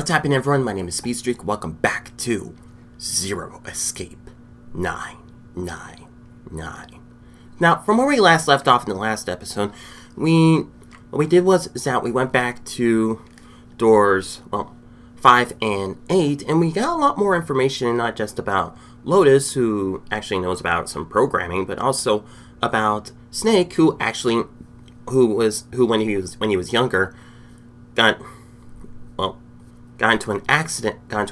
What's happening, everyone? My name is Speedstreak. Welcome back to Zero Escape 999. Now, from where we last left off in the last episode, what we did was that we went back to doors, 5 and 8, and we got a lot more information, not just about Lotus, who actually knows about some programming, but also about Snake, who when he was younger, got into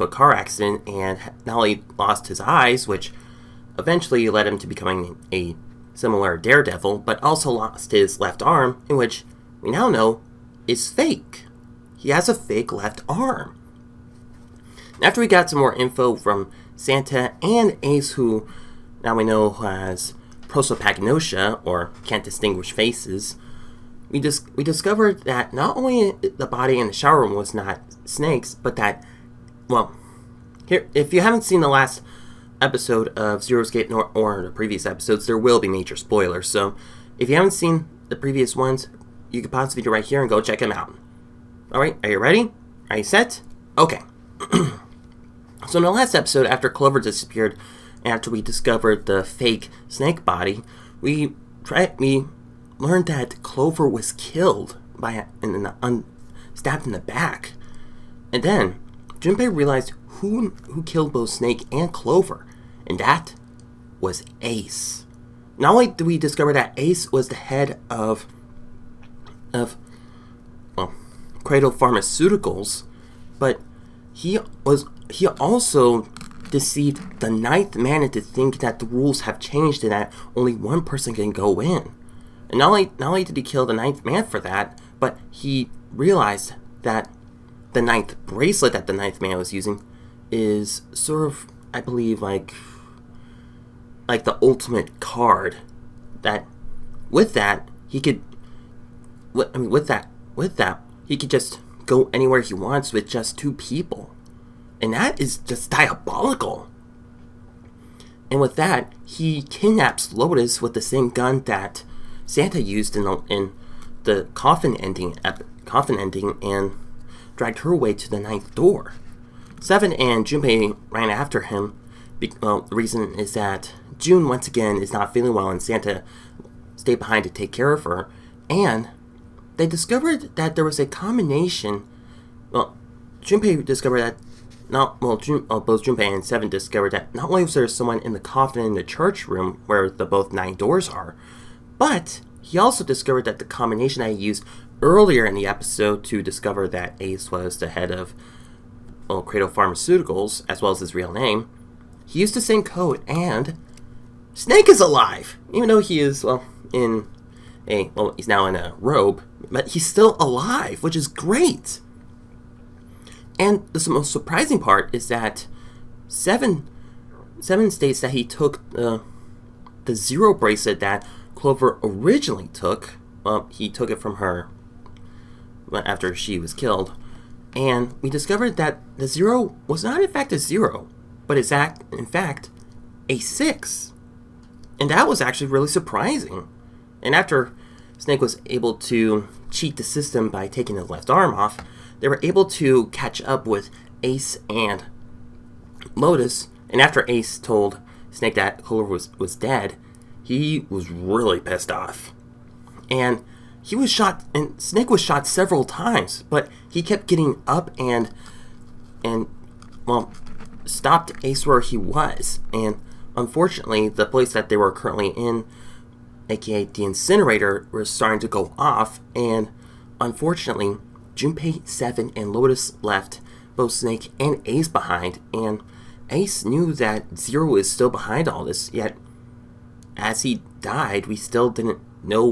a car accident, and not only lost his eyes, which eventually led him to becoming a similar daredevil, but also lost his left arm, in which we now know is fake. He has a fake left arm. After we got some more info from Santa and Ace, who now we know has prosopagnosia, or can't distinguish faces, we discovered that not only the body in the shower room was not Snake's, but that, here, if you haven't seen the last episode of Zero Escape or the previous episodes, there will be major spoilers. So if you haven't seen the previous ones, you can pause the video right here and go check them out. Alright, are you ready? Are you set? Okay. So in the last episode, after Clover disappeared, after we discovered the fake Snake body, we learned that Clover was killed stabbed in the back. And then Junpei realized who killed both Snake and Clover, and that was Ace. Not only did we discover that Ace was the head of Cradle Pharmaceuticals, but he also deceived the ninth man into thinking that the rules have changed and that only one person can go in. And not only did he kill the ninth man for that, but he realized that the ninth bracelet that the ninth man was using is sort of, I believe, like the ultimate card. That with that he could he could just go anywhere he wants with just two people, and that is just diabolical. And with that, he kidnaps Lotus with the same gun that Santa used in the coffin ending, and dragged her away to the ninth door. 7 and Junpei ran after him. The reason is that June once again is not feeling well, and Santa stayed behind to take care of her. And they discovered that there was a combination. Junpei discovered that both Junpei and 7 discovered that not only was there someone in the coffin in the church room where the both 9 doors are, but he also discovered that the combination I used earlier in the episode to discover that Ace was the head of Cradle Pharmaceuticals, as well as his real name, he used the same code, and Snake is alive! Even though he is, he's now in a robe, but he's still alive, which is great! And the most surprising part is that 7 states that he took the Zero bracelet that Clover originally took. He took it from her after she was killed, and we discovered that the Zero was not in fact a 0, but it's in fact a 6, and that was actually really surprising. And after Snake was able to cheat the system by taking his left arm off, they were able to catch up with Ace and Lotus, and after Ace told Snake that Clover was dead, he was really pissed off. And he was shot, and Snake was shot several times, but he kept getting up and stopped Ace where he was. And unfortunately, the place that they were currently in, aka the incinerator, was starting to go off, and unfortunately, Junpei, 7, and Lotus left both Snake and Ace behind, and Ace knew that Zero is still behind all this, yet as he died, we still didn't know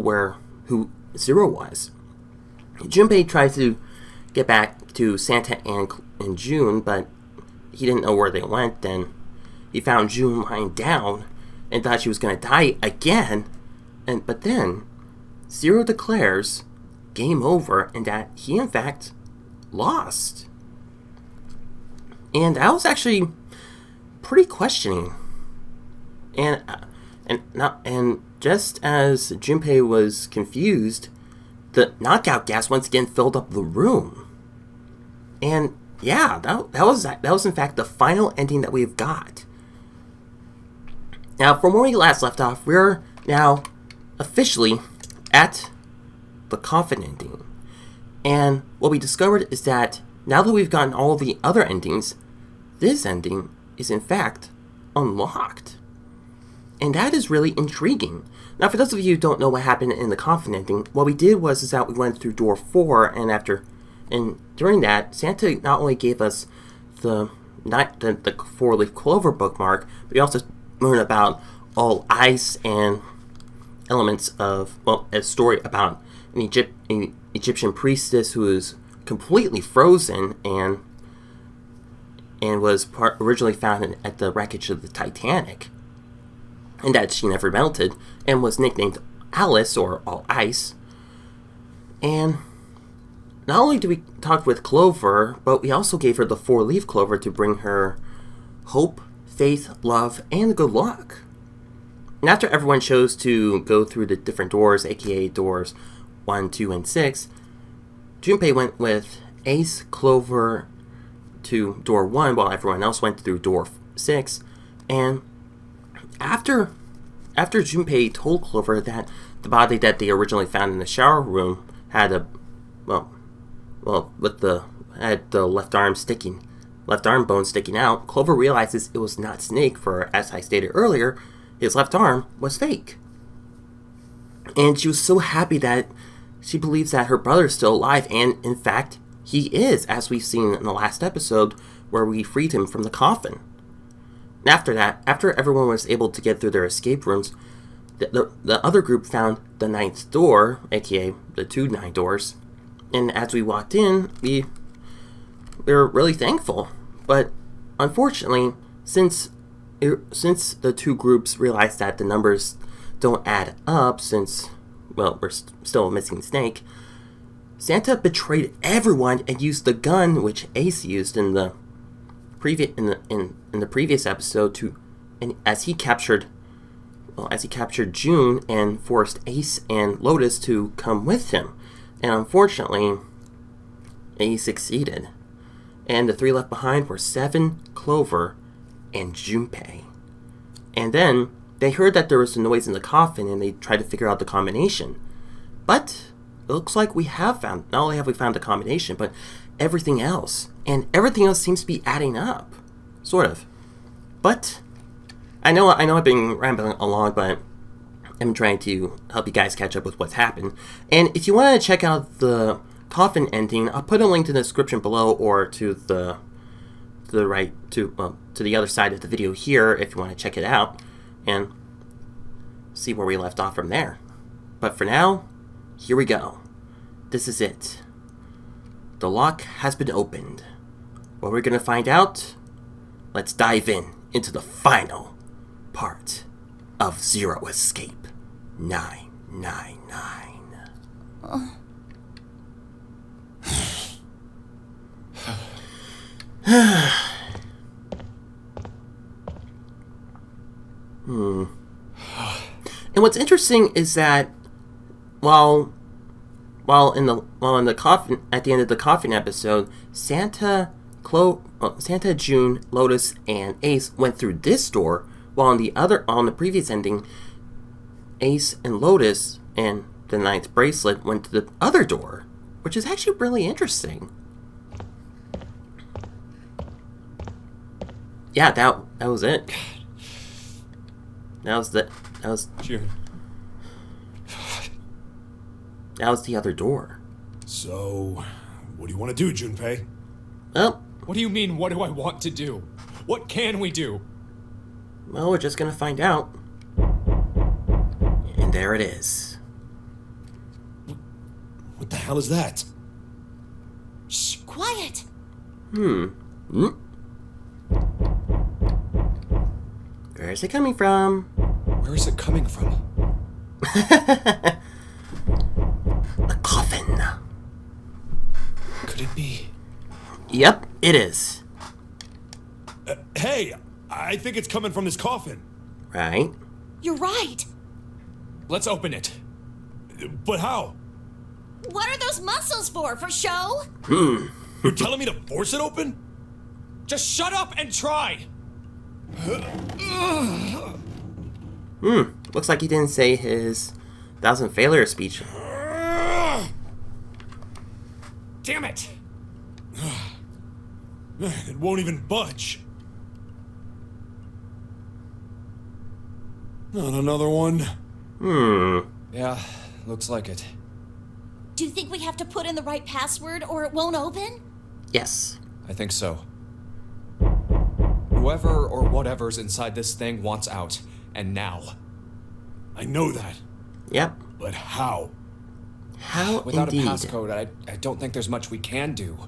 who Zero was. Junpei tried to get back to Santa and June, but he didn't know where they went. Then he found June lying down and thought she was going to die again. But then Zero declares game over and that he in fact lost. And I was actually pretty questioning. And just as Junpei was confused, the knockout gas once again filled up the room. And yeah, that was in fact the final ending that we've got. Now, from where we last left off, we're now officially at the coffin ending. And what we discovered is that now that we've gotten all the other endings, this ending is in fact unlocked. And that is really intriguing. Now, for those of you who don't know what happened in the coffin ending, what we did was that we went through door 4, and during that, Santa not only gave us the 4-leaf clover bookmark, but we also learned about all ice and elements of, well, a story about an Egyptian priestess who is completely frozen and was originally found at the wreckage of the Titanic, and that she never melted, and was nicknamed Alice, or All Ice. And not only did we talk with Clover, but we also gave her the 4-leaf clover to bring her hope, faith, love, and good luck. And after everyone chose to go through the different doors, aka doors 1, 2, and 6, Junpei went with Ace, Clover to door 1, while everyone else went through door 6. And after Junpei told Clover that the body that they originally found in the shower room had had the left arm bone sticking out, Clover realizes it was not Snake, for as I stated earlier, his left arm was fake. And she was so happy that she believes that her brother's still alive, and in fact, he is, as we've seen in the last episode where we freed him from the coffin. And after that, after everyone was able to get through their escape rooms, the other group found the 9th door, aka the 2 9 doors, and as we walked in, we were really thankful. But unfortunately, since the 2 groups realized that the numbers don't add up, since, well, we're still missing Snake, Santa betrayed everyone and used the gun which Ace used in the previous episode as he captured June and forced Ace and Lotus to come with him. And unfortunately, Ace succeeded. And the 3 left behind were 7, Clover, and Junpei. And then they heard that there was a noise in the coffin, and they tried to figure out the combination. But it looks like we have found, not only have we found the combination, but everything else. And everything else seems to be adding up. Sort of. But I know I've been rambling along, but I'm trying to help you guys catch up with what's happened. And if you want to check out the coffin ending, I'll put a link to the description below, or to the other side of the video here if you want to check it out and see where we left off from there. But for now, here we go. This is it. The lock has been opened. What we're going to find out? Let's dive into the final part of Zero Escape 999. And what's interesting is that while in the coffin, at the end of the coffin episode, Santa, June, Lotus, and Ace went through this door, while on the previous ending, Ace and Lotus and the 9th bracelet went to the other door, which is actually really interesting. Yeah, that was it. That was June. That was the other door. So, what do you want to do, Junpei? Well, what do you mean, what do I want to do? What can we do? Well, we're just gonna find out. And there it is. What the hell is that? Shh, quiet! Where is it coming from? Where is it coming from? The coffin. Could it be? Yep, it is. Hey, I think it's coming from this coffin. Right? You're right! Let's open it. But how? What are those muscles for show? You're telling me to force it open? Just shut up and try! Looks like he didn't say his 1,000 failure speech. Damn it! It won't even budge. Not another one. Yeah, looks like it. Do you think we have to put in the right password or it won't open? Yes. I think so. Whoever or whatever's inside this thing wants out, and now. I know that. Yep. But how? How Without indeed. a passcode, I don't think there's much we can do.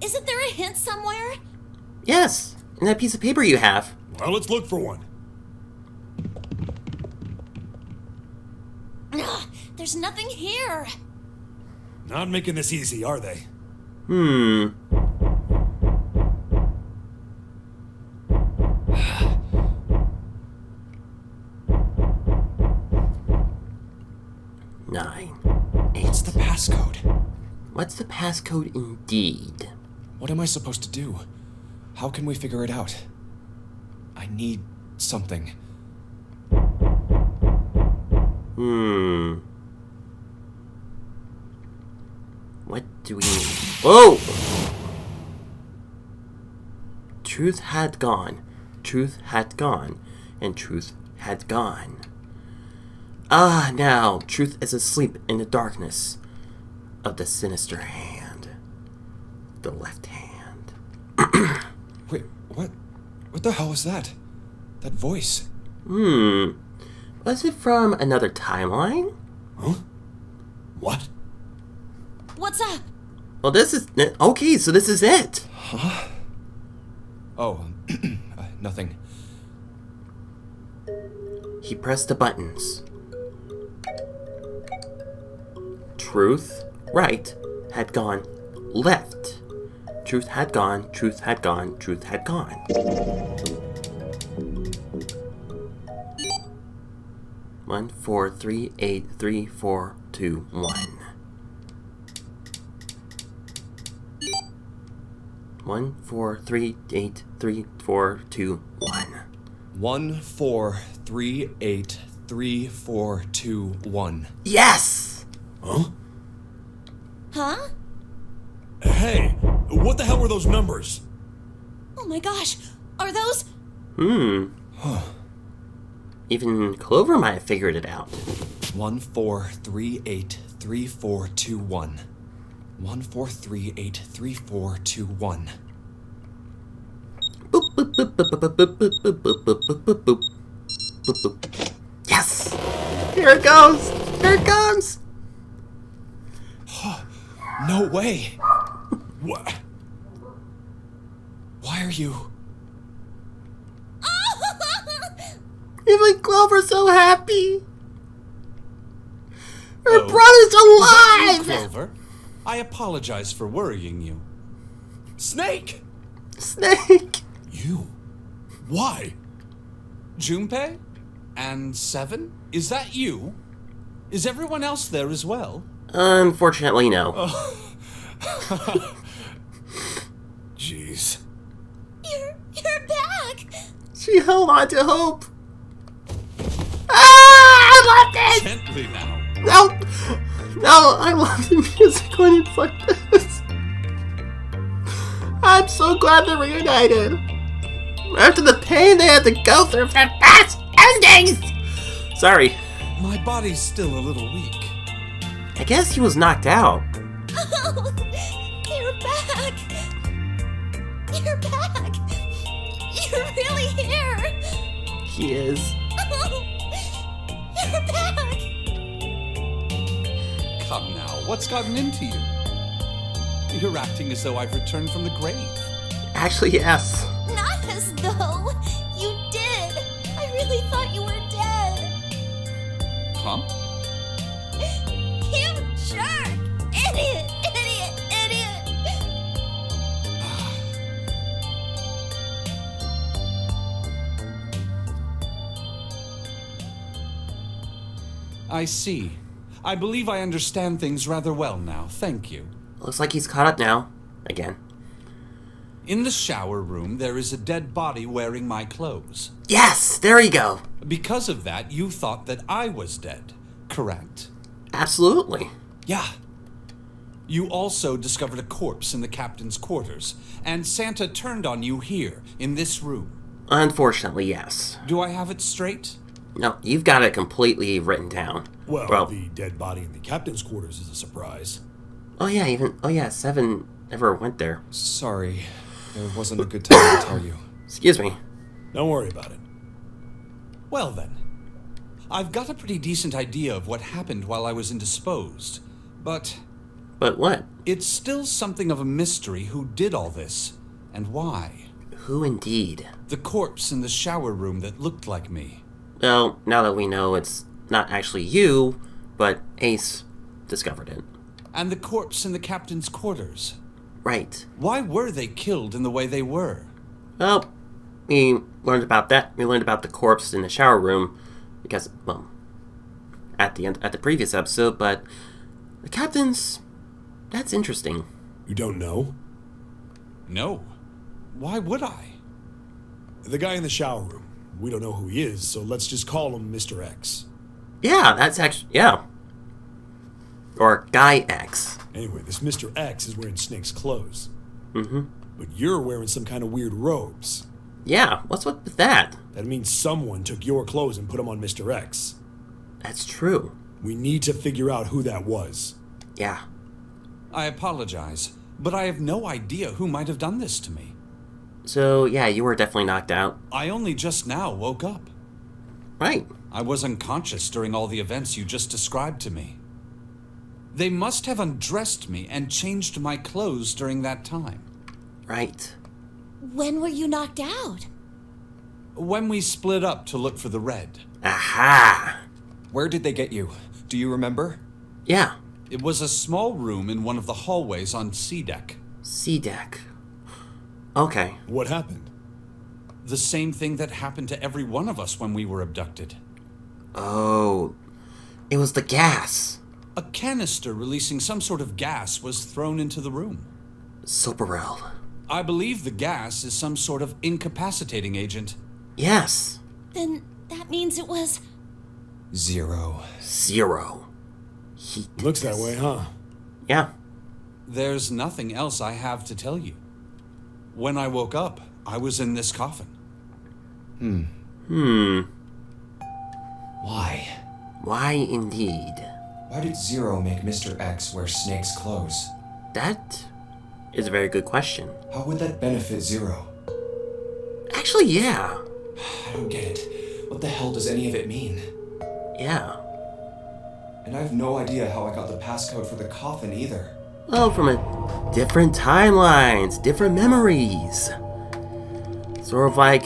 Isn't there a hint somewhere? Yes. In that piece of paper you have. Well, let's look for one. Ugh, there's nothing here. Not making this easy, are they? 9, 8. What's the passcode? What's the passcode indeed? What am I supposed to do? How can we figure it out? I need something. What do we need? Whoa! Truth had gone. Truth had gone. And truth had gone. Ah, now, truth is asleep in the darkness of the sinister hand. The left hand. Wait, what? What the hell was that? That voice? Was it from another timeline? Huh? What? What's up? Well, this is... Okay, so this is it. Oh, nothing. He pressed the buttons. Truth, right, had gone left. Truth had gone, truth had gone, truth had gone. One, 4, 3, 8, 3, 4, 2, 1. 1, 4, 3, 8, 3, 4, 2, 1. 1, 4, 3, 8, 3, 4, 2, 1. Yes! Huh? Huh? Hey, what the hell were those numbers? Oh my gosh. Are those... Even Clover might have figured it out. 1, 4, 3, 8, 3, 4, 2, 1. 1, 4, 3, 8, 3, 4, 2, 1. Boop, boop, boop, boop, boop, boop, boop, boop, boop, boop, boop, boop, boop. Boop, boop. Yes! Here it goes! Here it comes! No way! What? Why are you... Even Clover's so happy! Her Oh. brother's Is that you, alive! Clover? I apologize for worrying you. Snake! Snake! You? Why? Junpei? And 7? Is that you? Is everyone else there as well? Unfortunately, no. Jeez. You're back. She held on to hope. Ah! I loved it! Gently now. No, I love the music when it's like this. I'm so glad they're reunited. After the pain they had to go through for past endings! Sorry. My body's still a little weak. I guess he was knocked out. Oh, you're back. You're back. You're really here. He is. Oh, you're back. Come now, what's gotten into you? You're acting as though I've returned from the grave. Actually, yes. Not as though you did. I really thought you were dead. Huh? You jerk! Idiot! I see. I believe I understand things rather well now. Thank you. Looks like he's caught up now. again. In the shower room, there is a dead body wearing my clothes. Yes, there you go. Because of that, you thought that I was dead, correct? Absolutely. Yeah. You also discovered a corpse in the captain's quarters, and Santa turned on you here, in this room. Unfortunately, yes. Do I have it straight? No, you've got it completely written down. Well, the dead body in the captain's quarters is a surprise. Oh yeah, 7 never went there. Sorry, there wasn't a good time to tell you. Excuse me. Don't worry about it. Well then, I've got a pretty decent idea of what happened while I was indisposed, but But what? it's still something of a mystery who did all this, and why. Who indeed? The corpse in the shower room that looked like me. Well, now that we know it's not actually you, but Ace discovered it. And the corpse in the captain's quarters. Right. Why were they killed in the way they were? Well, we learned about that. We learned about the corpse in the shower room because, well, at the previous episode, but the captain's, that's interesting. You don't know? No. Why would I? The guy in the shower room. We don't know who he is, so let's just call him Mr. X. Yeah, that's actually, yeah. Or Guy X. Anyway, this Mr. X is wearing Snake's clothes. Mm-hmm. But you're wearing some kind of weird robes. Yeah, what's up with that? That means someone took your clothes and put them on Mr. X. That's true. We need to figure out who that was. Yeah. I apologize, but I have no idea who might have done this to me. So, yeah, you were definitely knocked out. I only just now woke up. Right. I was unconscious during all the events you just described to me. They must have undressed me and changed my clothes during that time. Right. When were you knocked out? When we split up to look for the red. Aha! Where did they get you? Do you remember? Yeah. It was a small room in one of the hallways on C deck. C deck. Okay. What happened? The same thing that happened to every one of us when we were abducted. Oh. It was the gas. A canister releasing some sort of gas was thrown into the room. Soparel. I believe the gas is some sort of incapacitating agent. Yes. Then that means it was... 0. 0. He did Looks this. that way, huh? Yeah. There's nothing else I have to tell you. When I woke up, I was in this coffin. Why? Why indeed? Why did 0 make Mr. X wear Snake's clothes? That is a very good question. How would that benefit 0? Actually, yeah. I don't get it. What the hell does any of it mean? Yeah. And I have no idea how I got the passcode for the coffin either. Well, from a different timelines, different memories. Sort of like,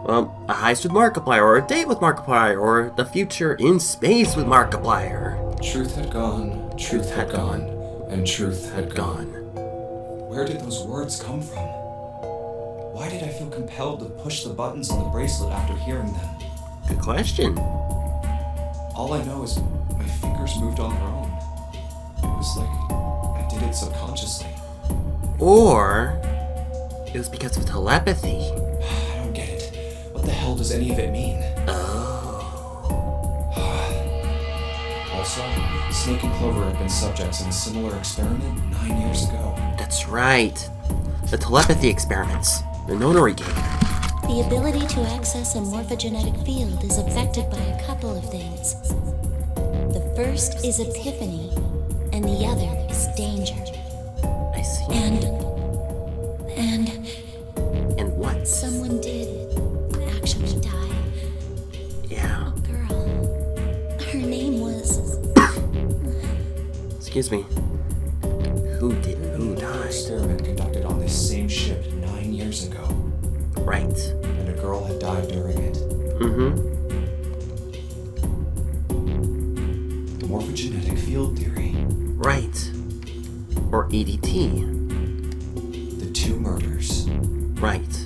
well, a heist with Markiplier, or a date with Markiplier, or the future in space with Markiplier. Truth had gone, truth had gone, and truth had gone. Gone. Where did those words come from? Why did I feel compelled to push the buttons on the bracelet after hearing them? Good question. All I know is my fingers moved on their own. It was like I did it subconsciously. Or it was because of telepathy. I don't get it. What the hell does any of it mean? Also, Snake and Clover had been subjects in a similar experiment 9 years ago. That's right. The Telepathy Experiments. The Nonary game. The ability to access a morphogenetic field is affected by a couple of things. The first is epiphany, and the other is danger. I see. And what? Someone did actually die. Yeah. A girl. Her name was... Excuse me. Who died? Experiment conducted on this same ship 9 years ago. Right. And a girl had died during it. Mm-hmm. The morphogenetic field theory. Right. Or EDT. The 2 murders. Right.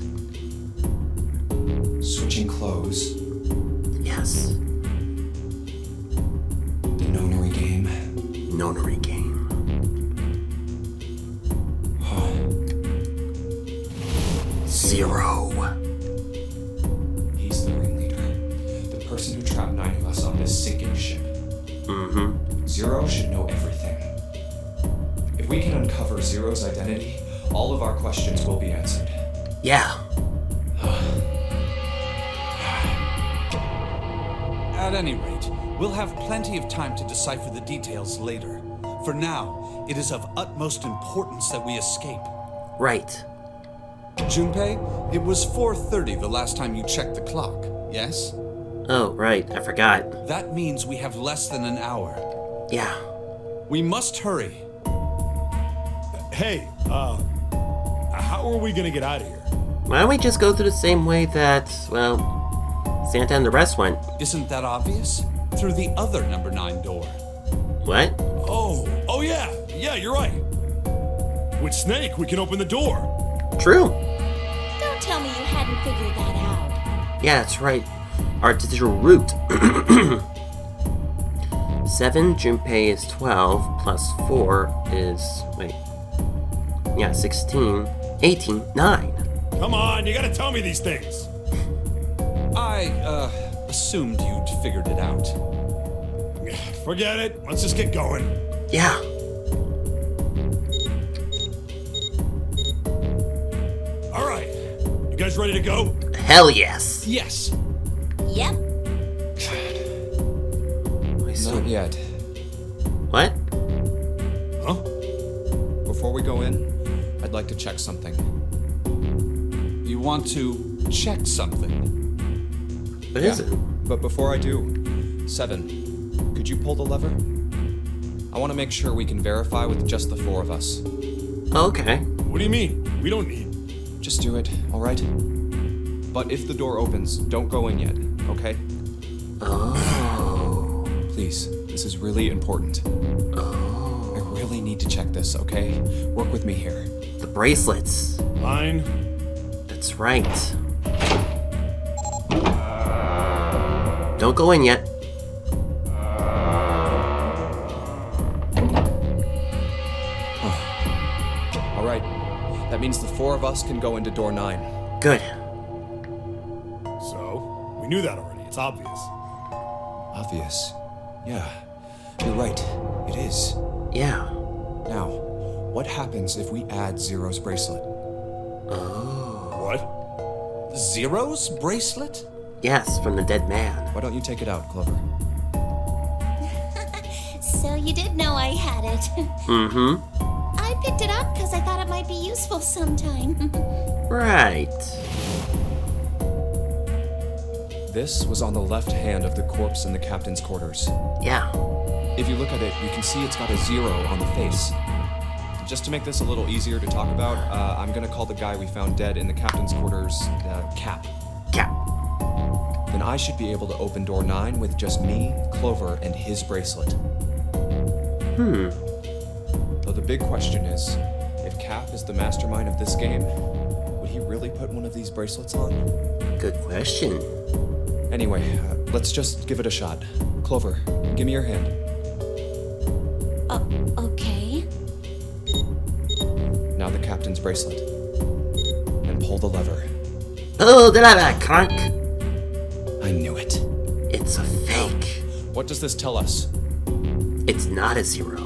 Switching clothes. Yes. The Nonary game. Nonary game. Zero. He's the ringleader. The person who trapped 9 of us on this sinking ship. Mm-hmm. Zero should know everything. If we can uncover Zero's identity, all of our questions will be answered. Yeah. At any rate, we'll have plenty of time to decipher the details later. For now, it is of utmost importance that we escape. Right. Junpei, it was 4:30 the last time you checked the clock, yes? Oh, right. I forgot. That means we have less than an hour. Yeah. We must hurry. Hey, how are we gonna get out of here? Why don't we just go through the same way that, well, Santa and the rest went? Isn't that obvious? Through the other number 9 door. What? Oh yeah, you're right. With Snake, we can open the door. True. Don't tell me you hadn't figured that out. Yeah, that's right. Our digital root. 7, Junpei is 12, plus 4 is, wait. Yeah, 16, 18, 9. Come on, you gotta tell me these things. I, assumed you'd figured it out. Forget it. Let's just get going. Yeah. All right. You guys ready to go? Hell yes. Yes. Yep. Not yet. What? Huh? Before we go in, I'd like to check something. You want to check something? What is it? But before I do, 7, could you pull the lever? I want to make sure we can verify with just the 4 of us. Okay. What do you mean? We don't need. Just do it, all right? But if the door opens, don't go in yet, okay? Oh. Please, this is really important. Oh. I really need to check this, okay? Work with me here. The bracelets. Fine. That's right. Don't go in yet. All right, that means the 4 of us can go into door 9. Good. So, we knew that already. It's obvious. Obvious. Yeah, you're right. It is. Yeah. Now, what happens if we add Zero's bracelet? What? Zero's bracelet? Yes, from the dead man. Why don't you take it out, Clover? So you did know I had it. Mm-hmm. I picked it up because I thought it might be useful sometime. Right. This was on the left hand of the corpse in the captain's quarters. Yeah. If you look at it, you can see it's got a 0 on the face. Just to make this a little easier to talk about, I'm gonna call the guy we found dead in the captain's quarters, Cap. Cap. Then I should be able to open door 9 with just me, Clover, and his bracelet. Though the big question is, if Cap is the mastermind of this game, would he really put one of these bracelets on? Good question. Anyway, let's just give it a shot. Clover, give me your hand. Okay. Now the captain's bracelet. And pull the lever. Oh, did I that crunk? I knew it. It's a fake. What does this tell us? It's not a 0.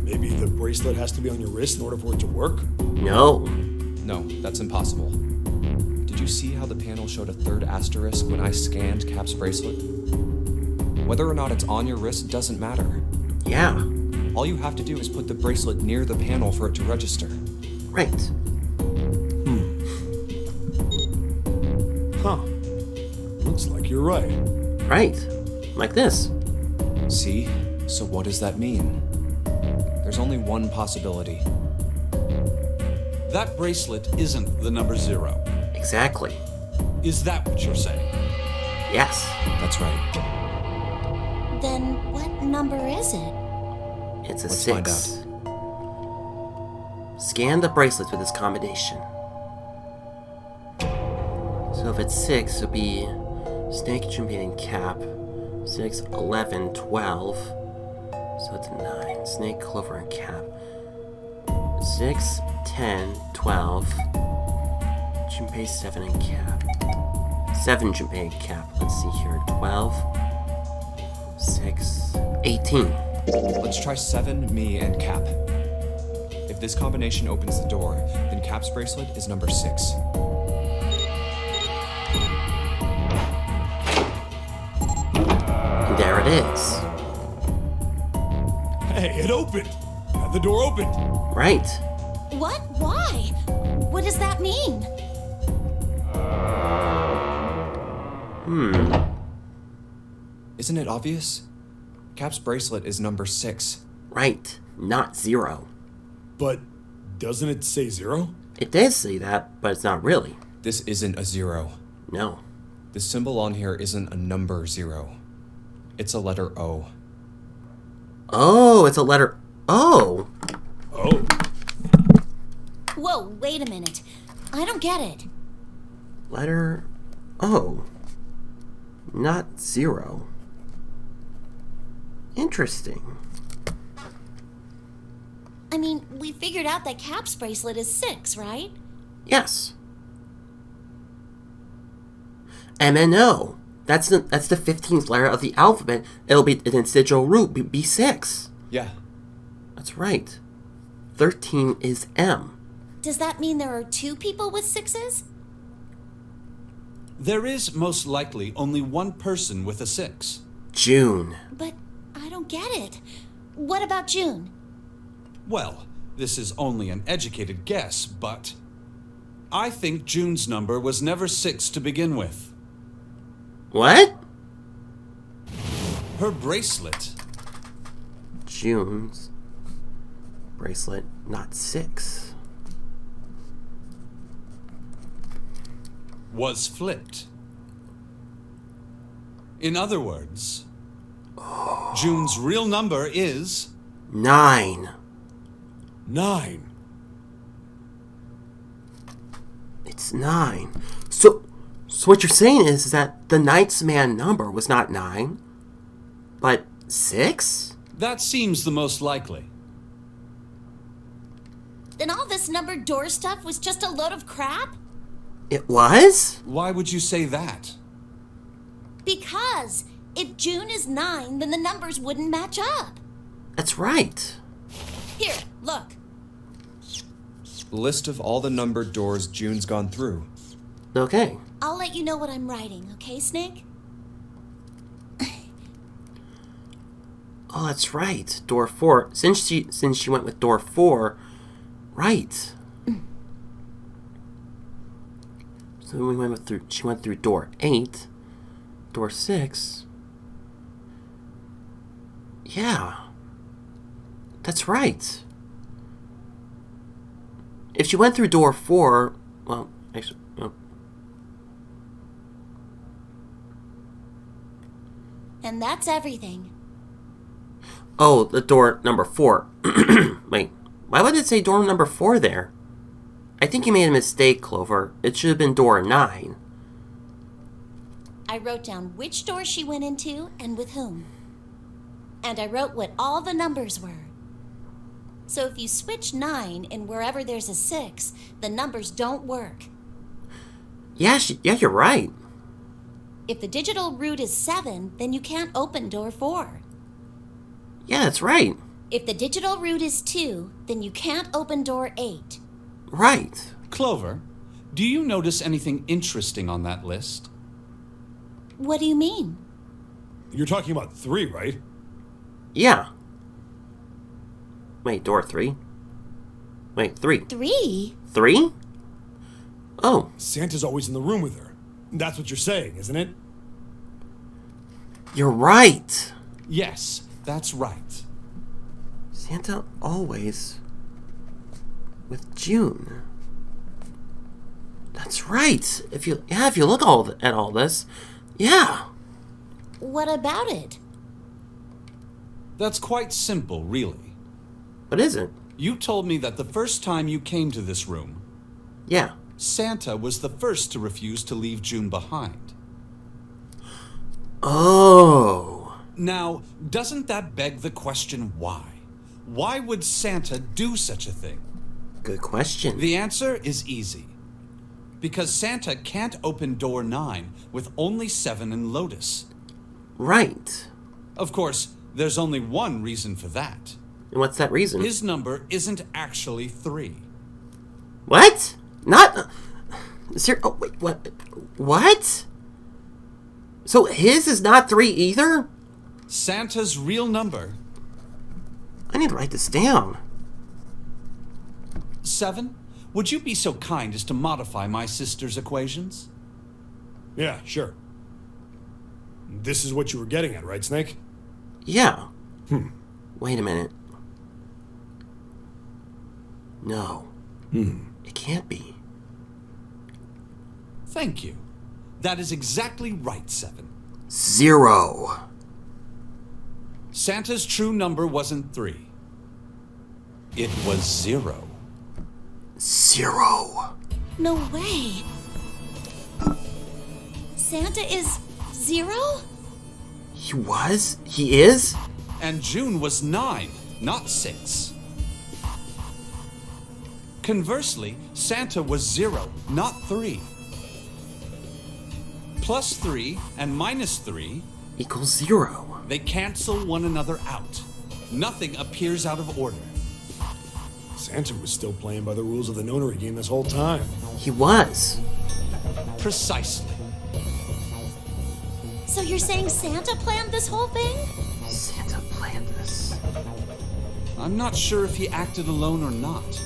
Maybe the bracelet has to be on your wrist in order for it to work? No. No, that's impossible. Did you see how the panel showed a 3rd asterisk when I scanned Cap's bracelet? Whether or not it's on your wrist doesn't matter. Yeah. All you have to do is put the bracelet near the panel for it to register. Right. Huh. Looks like you're right. Right. Like this. See? So what does that mean? There's only one possibility. That bracelet isn't the number 0. Exactly. Is that what you're saying? Yes. That's right. Then what number is it? It's a Let's 6. find Scan the bracelets with this combination. So if it's 6, it'll be Snake, Junpei, and Cap. 6, 11, 12. So it's 9. Snake, Clover, and Cap. 6, 10, 12. Junpei, 7, and Cap. 7 Junpei and Cap. Let's see here. 12, 6, 18. Let's try 7, me, and Cap. If this combination opens the door, then Cap's bracelet is number 6. And there it is. Hey, it opened! The door opened! Right. What? Why? What does that mean? Isn't it obvious? Cap's bracelet is number 6. Right. Not 0. But doesn't it say 0? It does say that, but it's not really. This isn't a 0. No. The symbol on here isn't a number 0. It's a letter O. Oh, it's a letter O. Oh. Whoa, wait a minute. I don't get it. Letter O. Not 0. Interesting. I mean, we figured out that Cap's bracelet is 6, right? Yes. M and O. That's the 15th letter of the alphabet. It'll be an integral root, be 6. Yeah. That's right. 13 is M. Does that mean there are 2 people with 6s? There is most likely only one person with a 6. June. But I don't get it. What about June? Well, this is only an educated guess, but I think June's number was never 6 to begin with. What? Her bracelet June's bracelet, not 6. was flipped. In other words, June's real number is 9. 9. It's 9. So what you're saying is that the Knight's Man number was not 9, but 6? That seems the most likely. Then all this numbered door stuff was just a load of crap? It was? Why would you say that? Because if June is 9, then the numbers wouldn't match up. That's right. Here, look. List of all the numbered doors June's gone through. Okay. I'll let you know what I'm writing, okay, Snake? Oh, that's right. Door 4. Since she went with door 4, right. So she went through door 8, door 6. Yeah. That's right. If she went through door 4, well, actually, And that's everything. oh, the door number 4. Wait, why would it say door number 4 there? I think you made a mistake, Clover. It should have been door 9. I wrote down which door she went into and with whom. And I wrote what all the numbers were. So if you switch 9 in wherever there's a 6, the numbers don't work. Yeah, you're right. If the digital root is 7, then you can't open door 4. Yeah, that's right. If the digital root is 2, then you can't open door 8. Right. Clover, do you notice anything interesting on that list? What do you mean? You're talking about 3, right? Yeah. Wait, door 3? Wait, 3. 3? 3? Oh, Santa's always in the room with her. That's what you're saying, isn't it? you're right. Yes, that's right. Santa always with June. That's right. If you look at all this, yeah. What about it? That's quite simple, really. What is it? You told me that the first time you came to this room, Yeah. Santa was the first to refuse to leave June behind. Oh. Now, doesn't that beg the question why? Why would Santa do such a thing? Good question. The answer is easy. Because Santa can't open door 9 with only 7 in Lotus. Right. Of course, there's only one reason for that. And what's that reason? His number isn't actually 3. What? Not... Oh, wait, what? What? So his is not 3 either? Santa's real number... I need to write this down. 7? Would you be so kind as to modify my sister's equations? Yeah, sure. This is what you were getting at, right, Snake? Yeah. Wait a minute. No. It can't be. Thank you. That is exactly right, 7. 0. Santa's true number wasn't 3. It was 0. 0. No way. Santa is 0? He was? He is? And June was 9, not 6. Conversely, Santa was 0, not 3. Plus 3 and minus 3... Equals 0. They cancel one another out. Nothing appears out of order. Santa was still playing by the rules of the Nonary game this whole time. He was. Precisely. So you're saying Santa planned this whole thing? Santa planned this. I'm not sure if he acted alone or not.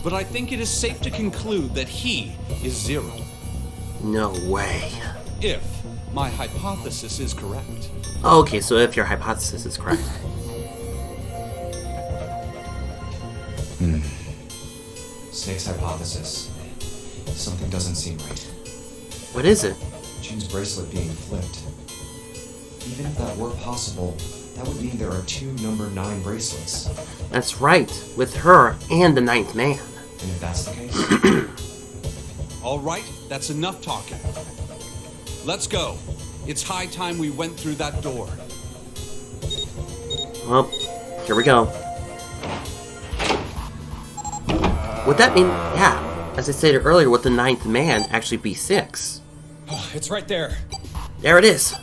But I think it is safe to conclude that he is 0. No way. If my hypothesis is correct. Okay, so if your hypothesis is correct. Snake's hypothesis. Something doesn't seem right. What is it? June's bracelet being flipped. Even if that were possible, that would mean there are 2 number 9 bracelets. That's right, with her and the 9th man. And if that's the case... All right, that's enough talking. Let's go. It's high time we went through that door. Well, here we go. Would that mean, yeah, as I stated earlier, would the 9th man actually be 6? Oh, it's right there. There it is.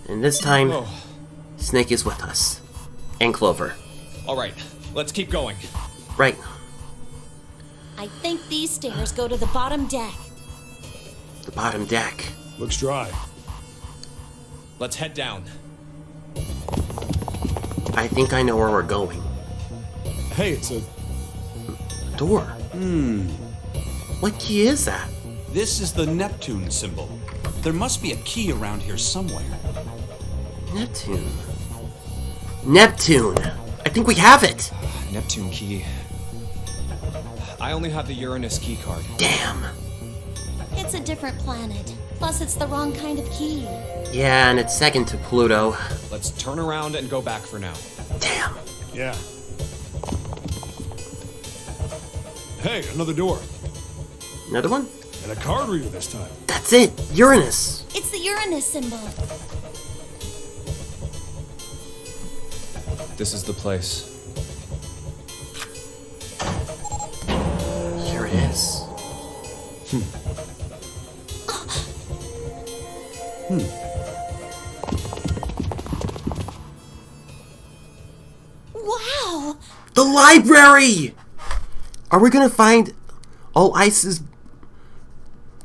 And this time, Oh. Snake is with us. And Clover. All right, let's keep going. Right. I think these stairs go to the bottom deck. The bottom deck. Looks dry. Let's head down. I think I know where we're going. Hey, it's a... Door. What key is that? This is the Neptune symbol. There must be a key around here somewhere. Neptune. Neptune! I think we have it! Neptune key. I only have the Uranus key card. Damn. It's a different planet. Plus, it's the wrong kind of key. Yeah, and it's second to Pluto. Let's turn around and go back for now. Damn. Yeah. Hey, another door. Another one? And a card reader this time. That's it! Uranus! It's the Uranus symbol. This is the place. Here it is. Wow! The library! Are we gonna find All Ice's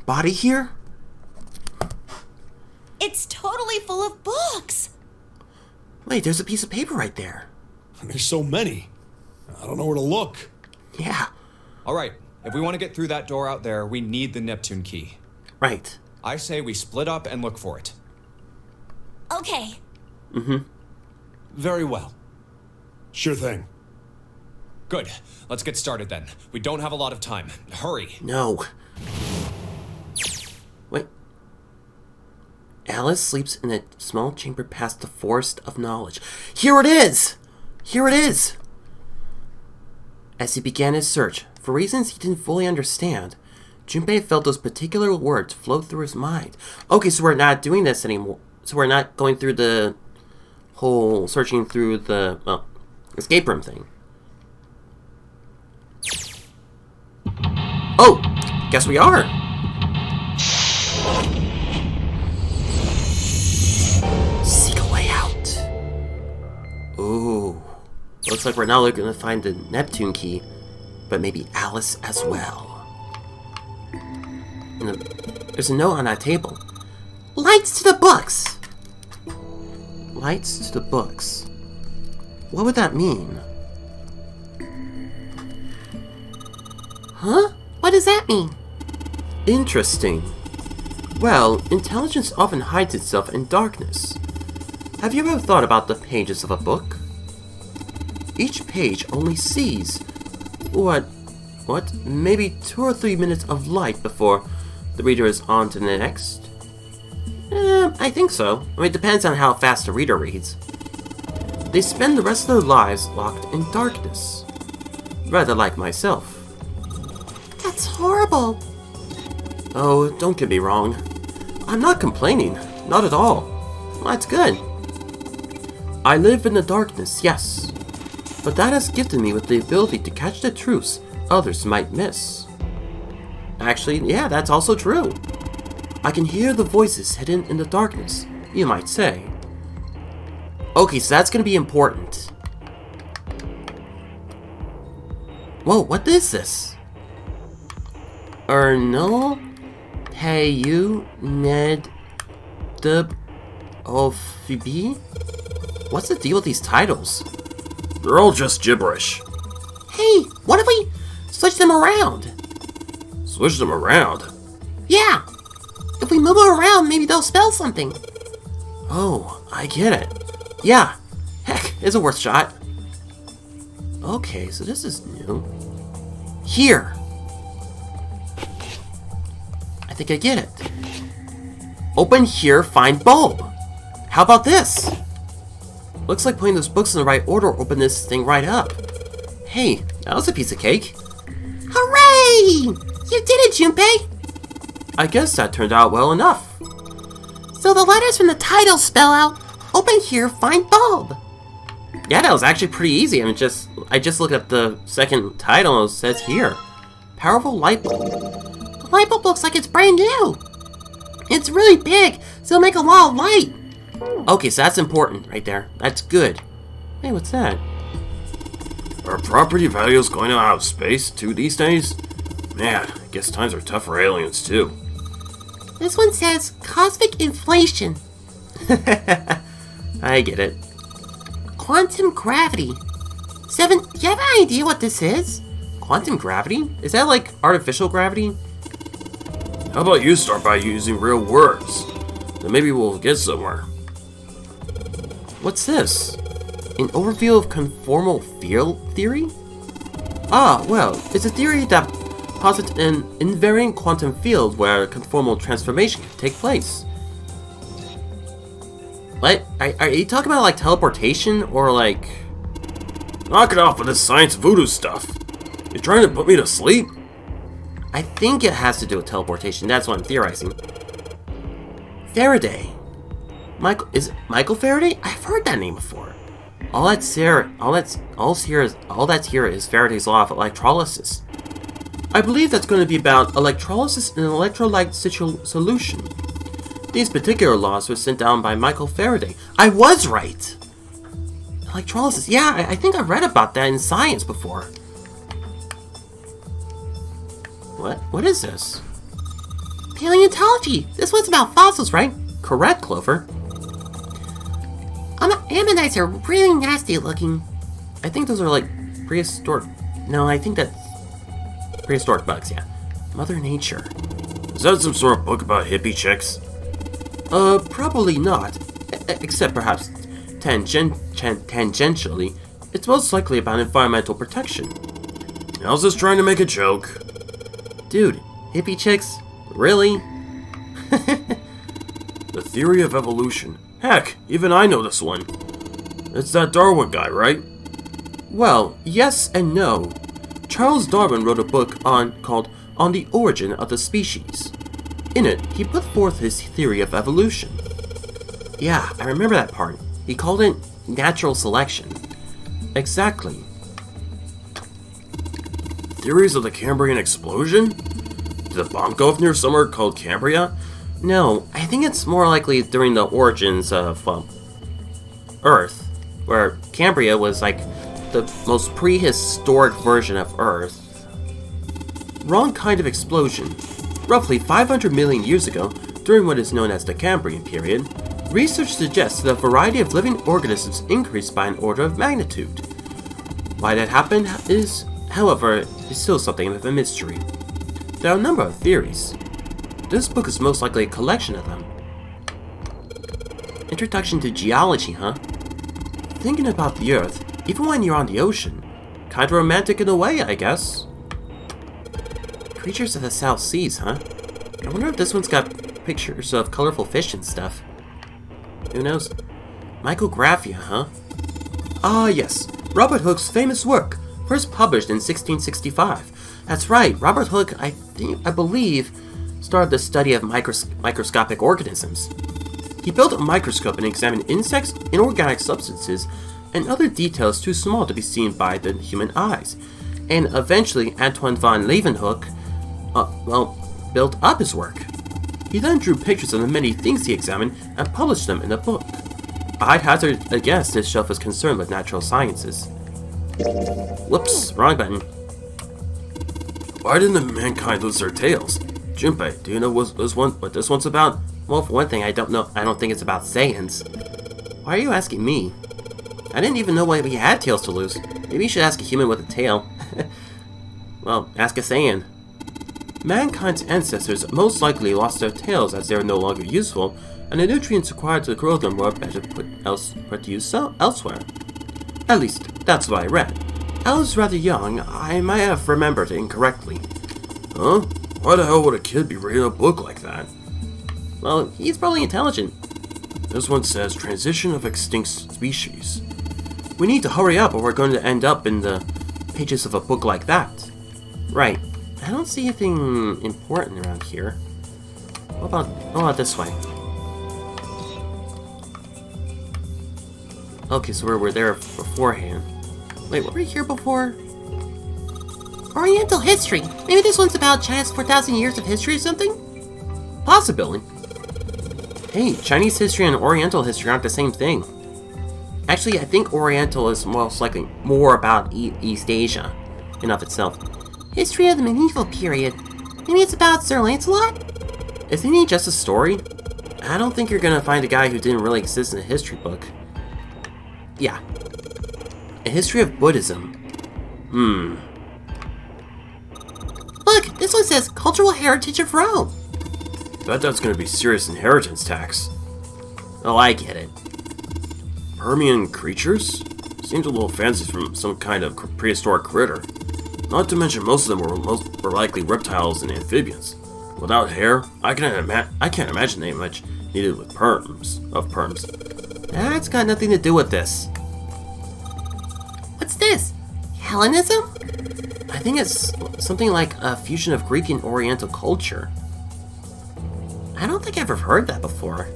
body here? It's totally full of books. Wait, there's a piece of paper right there. There's so many. I don't know where to look. Yeah, All right, if we want to get through that door out there, we need the Neptune key. right. I say we split up and look for it. Okay. Very well. Sure thing. Good. Let's get started then. We don't have a lot of time. Hurry. No. Wait. Alice sleeps in a small chamber past the Forest of Knowledge. Here it is! Here it is! As he began his search, for reasons he didn't fully understand, Junpei felt those particular words flow through his mind. Okay, so we're not doing this anymore. So we're not going through the whole searching through the, well, escape room thing. Oh, guess we are. Seek a way out. Ooh, looks like we're not looking to find the Neptune key, but maybe Alice as well. And there's a note on that table. Lights to the books. Lights to the books. What would that mean? Huh? What does that mean? Interesting. Well, intelligence often hides itself in darkness. Have you ever thought about the pages of a book? Each page only sees, maybe 2 or 3 minutes of light before the reader is on to the next? I think so. I mean, it depends on how fast the reader reads. They spend the rest of their lives locked in darkness. Rather like myself. That's horrible. Oh, don't get me wrong. I'm not complaining. Not at all. Well, that's good. I live in the darkness, yes. But that has gifted me with the ability to catch the truths others might miss. Actually, yeah, that's also true. I can hear the voices hidden in the darkness, you might say. Okay, so that's gonna be important. Whoa, what is this? No? Hey, you, Ned, Dub, Ophibi? What's the deal with these titles? They're all just gibberish. Hey, what if we switch them around? Switch them around? Yeah! If we move them around, maybe they'll spell something. Oh, I get it. Yeah, heck, it's a worth shot. Okay, so this is new. Here! I think I get it. Open here, find bulb. How about this? Looks like putting those books in the right order will open this thing right up. Hey, that was a piece of cake. Hooray! You did it, Junpei! I guess that turned out well enough. So the letters from the title spell out, open here, find bulb. Yeah, that was actually pretty easy. I just looked at the second title and it says here. Powerful light bulb. The light bulb looks like it's brand new. It's really big, so it'll make a lot of light. Okay, so that's important right there. That's good. Hey, what's that? Are property values going out of space too these days? Man, I guess times are tough for aliens too. This one says cosmic inflation. I get it. Quantum gravity. 7, do you have an idea what this is? Quantum gravity? Is that like artificial gravity? How about you start by using real words? Then maybe we'll get somewhere. What's this? An overview of conformal field theory? Ah, well, it's a theory that posits an invariant quantum field where conformal transformation can take place. What? Are you talking about like teleportation or like... Knock it off with this science voodoo stuff. You trying to put me to sleep? I think it has to do with teleportation. That's what I'm theorizing. Faraday. Is it Michael Faraday? I've heard that name before. All that's here is Faraday's law of electrolysis. I believe that's going to be about electrolysis in an electrolyte solution. These particular laws were sent down by Michael Faraday. I was right! Electrolysis, yeah, I think I've read about that in science before. What is this? Paleontology! This one's about fossils, right? Correct, Clover. Ammonites are really nasty looking. I think those are like prehistoric... No, I think that's prehistoric bugs, yeah. Mother Nature. Is that some sort of book about hippie chicks? Probably not. Except perhaps tangentially. It's most likely about environmental protection. I was just trying to make a joke. Dude, hippie chicks? Really? The theory of evolution. Heck, even I know this one. It's that Darwin guy, right? Well, yes and no. Charles Darwin wrote a book called On the Origin of the Species. In it, he put forth his theory of evolution. Yeah, I remember that part. He called it natural selection. Exactly. Theories of the Cambrian explosion? Did the bomb go off near somewhere called Cambria? No, I think it's more likely during the origins of Earth, where Cambria was like the most prehistoric version of Earth. Wrong kind of explosion. Roughly 500 million years ago, during what is known as the Cambrian period, research suggests that a variety of living organisms increased by an order of magnitude. Why that happened is, however, is still something of a mystery. There are a number of theories. This book is most likely a collection of them. Introduction to geology, huh? Thinking about the Earth, even when you're on the ocean. Kinda romantic in a way, I guess. Creatures of the South Seas, huh? I wonder if this one's got pictures of colorful fish and stuff. Who knows? Micrographia, huh? Ah, yes. Robert Hooke's famous work, first published in 1665. That's right, Robert Hooke, I believe, started the study of microscopic organisms. He built a microscope and examined insects, inorganic substances, and other details too small to be seen by the human eyes. And eventually, Antoine van Leeuwenhoek, built up his work. He then drew pictures of the many things he examined and published them in a book. I'd hazard a guess this shelf is concerned with natural sciences. Whoops, wrong button. Why didn't mankind lose their tails? Junpei, do you know what this one's about? Well, for one thing, I don't know. I don't think it's about Saiyans. Why are you asking me? I didn't even know why we had tails to lose. Maybe you should ask a human with a tail. Well, ask a Saiyan. Mankind's ancestors most likely lost their tails as they were no longer useful, and the nutrients required to grow them were better put to use elsewhere. At least, that's what I read. I was rather young. I might have remembered incorrectly. Huh? Why the hell would a kid be reading a book like that? Well, he's probably intelligent. This one says transition of extinct species. We need to hurry up or we're going to end up in the pages of a book like that. Right. I don't see anything important around here. What about this way? Okay, so we were there beforehand. Wait, were we here before? Oriental history. Maybe this one's about China's 4,000 years of history or something? Possibly. Hey, Chinese history and Oriental history aren't the same thing. Actually, I think Oriental is most likely more about East Asia in of itself. History of the medieval period. Maybe it's about Sir Lancelot? Isn't he just a story? I don't think you're gonna find a guy who didn't really exist in a history book. Yeah. A history of Buddhism. Look, this one says Cultural Heritage of Rome. Bet that's gonna be serious inheritance tax. Oh, I get it. Permian creatures? Seems a little fancy from some kind of prehistoric critter. Not to mention most of them were likely reptiles and amphibians. Without hair, I can't imagine they much needed with perms. That's got nothing to do with this. What's this? Hellenism? I think it's something like a fusion of Greek and Oriental culture. I don't think I've ever heard that before.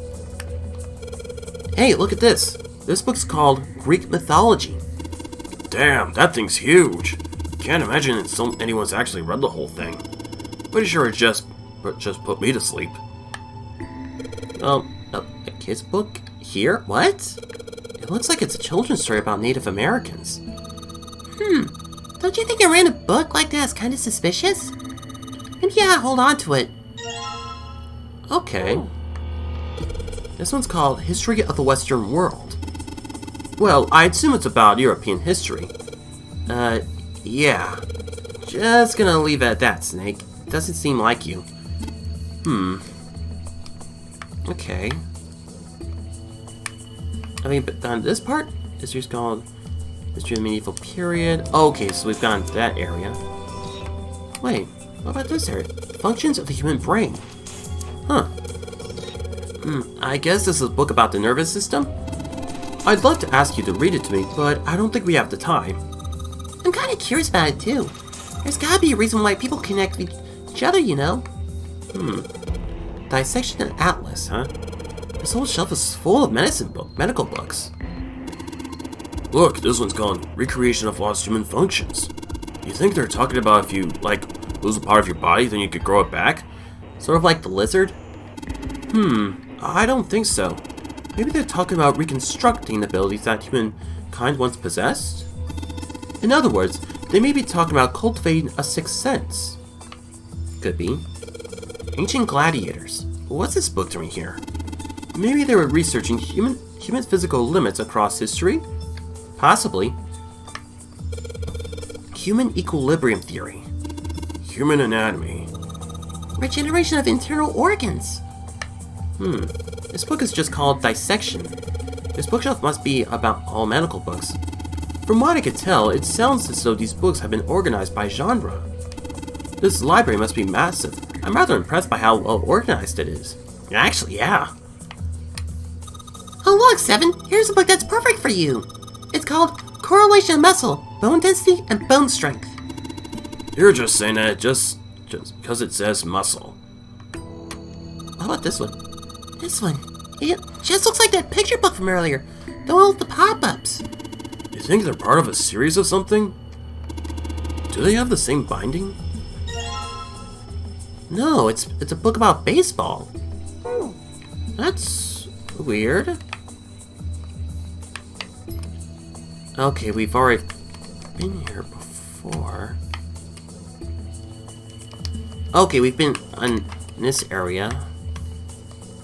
Hey, look at this. This book's called Greek Mythology. Damn, that thing's huge. Can't imagine anyone's actually read the whole thing. Pretty sure it just put me to sleep. A kid's book? Here? What? It looks like it's a children's story about Native Americans. Don't you think a random book like that is kind of suspicious? Maybe you gotta hold on to it. Okay. This one's called History of the Western World. Well, I assume it's about European history. Yeah. Just gonna leave it at that, Snake. Doesn't seem like you. Okay. I mean, but on this part, history's called History of the Medieval Period. Okay, so we've gone to that area. Wait, what about this area? Functions of the human brain. Huh. I guess this is a book about the nervous system? I'd love to ask you to read it to me, but I don't think we have the time. I'm kind of curious about it too. There's gotta be a reason why people connect with each other, you know? Dissection and Atlas, huh? This whole shelf is full of medical books. Look, this one's called Recreation of Lost Human Functions. You think they're talking about if you, like, lose a part of your body, then you could grow it back? Sort of like the lizard? I don't think so. Maybe they're talking about reconstructing abilities that humankind once possessed? In other words, they may be talking about cultivating a sixth sense. Could be. Ancient gladiators. What's this book doing here? Maybe they were researching human physical limits across history? Possibly. Human equilibrium theory. Human anatomy. Regeneration of internal organs. This book is just called Dissection. This bookshelf must be about all medical books. From what I could tell, it sounds as though these books have been organized by genre. This library must be massive. I'm rather impressed by how well organized it is. Actually, yeah. Oh look, Seven, here's a book that's perfect for you. It's called Correlation of Muscle, Bone Density, and Bone Strength. You're just saying that just because it says muscle. How about this one? This one. It just looks like that picture book from earlier. The one with the pop-ups. You think they're part of a series of something? Do they have the same binding? No, it's a book about baseball. That's weird. Okay, we've already been here before. Okay, we've been in this area.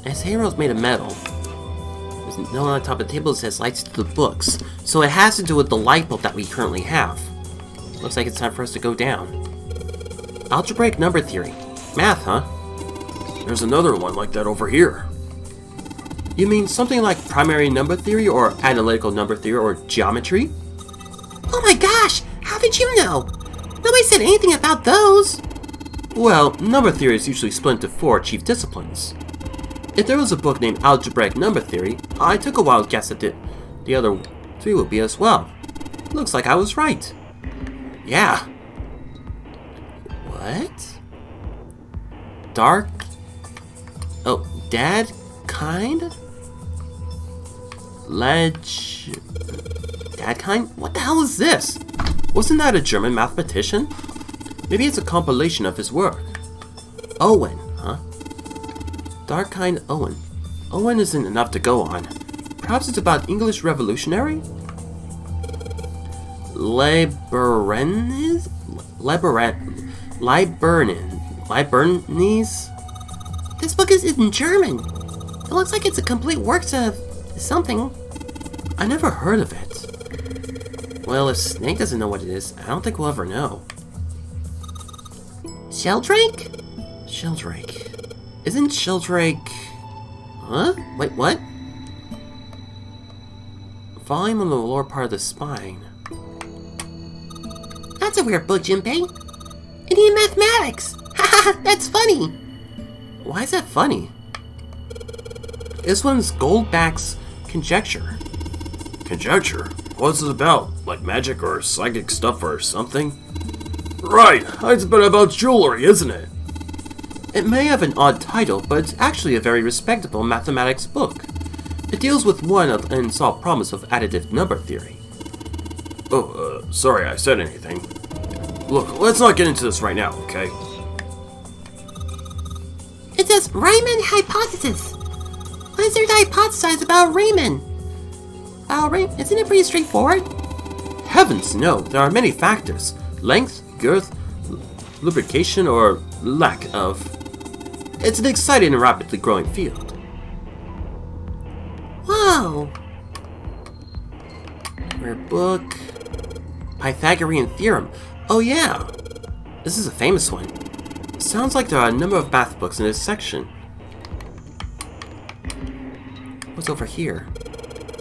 This handle's made of metal. There's no one on top of the table that says lights to the books, so it has to do with the light bulb that we currently have. Looks like it's time for us to go down. Algebraic number theory. Math, huh? There's another one like that over here. You mean something like primary number theory or analytical number theory or geometry? Oh my gosh! How did you know? Nobody said anything about those. Well, number theory is usually split into 4 chief disciplines. If there was a book named Algebraic Number Theory, I took a wild guess at the other 3 would be as well. Looks like I was right. Yeah. What? Dark? Oh, Dad? Kind? Ledge... Dad kind? What the hell is this? Wasn't that a German mathematician? Maybe it's a compilation of his work. Owen, huh? Dark kind Owen. Owen isn't enough to go on. Perhaps it's about English revolutionary? Libernese? This book is in German. It looks like it's a complete works of something. I never heard of it. Well, if Snake doesn't know what it is, I don't think we'll ever know. Sheldrake? Sheldrake. Isn't Sheldrake... Huh? Wait, what? Volume on the lower part of the spine. That's a weird book, Junpei. Indian mathematics! Haha, that's funny! Why is that funny? This one's Goldback's Conjecture. Conjecture? What's it about? Like magic or psychic stuff or something? Right, it's a bit about jewelry, isn't it? It may have an odd title, but it's actually a very respectable mathematics book. It deals with one of unsolved problems of additive number theory. Oh, sorry I said anything. Look, let's not get into this right now, okay? It says Riemann hypothesis. What is there to hypothesize about Riemann? Isn't it pretty straightforward? Heavens no, there are many factors. Length, girth, lubrication, or lack of. It's an exciting and rapidly growing field. Whoa. Rare book. Pythagorean Theorem. Oh yeah. This is a famous one. Sounds like there are a number of math books in this section. What's over here?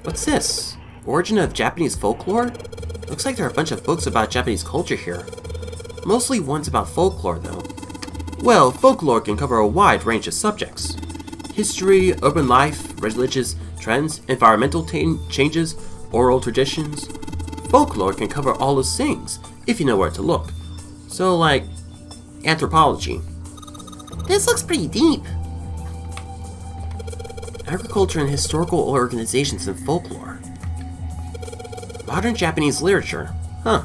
What's this? Origin of Japanese folklore? Looks like there are a bunch of books about Japanese culture here. Mostly ones about folklore, though. Well, folklore can cover a wide range of subjects. History, urban life, religious trends, environmental changes, oral traditions. Folklore can cover all those things, if you know where to look. So, like, anthropology. This looks pretty deep. Agriculture and historical organizations and folklore. Modern Japanese literature. Huh.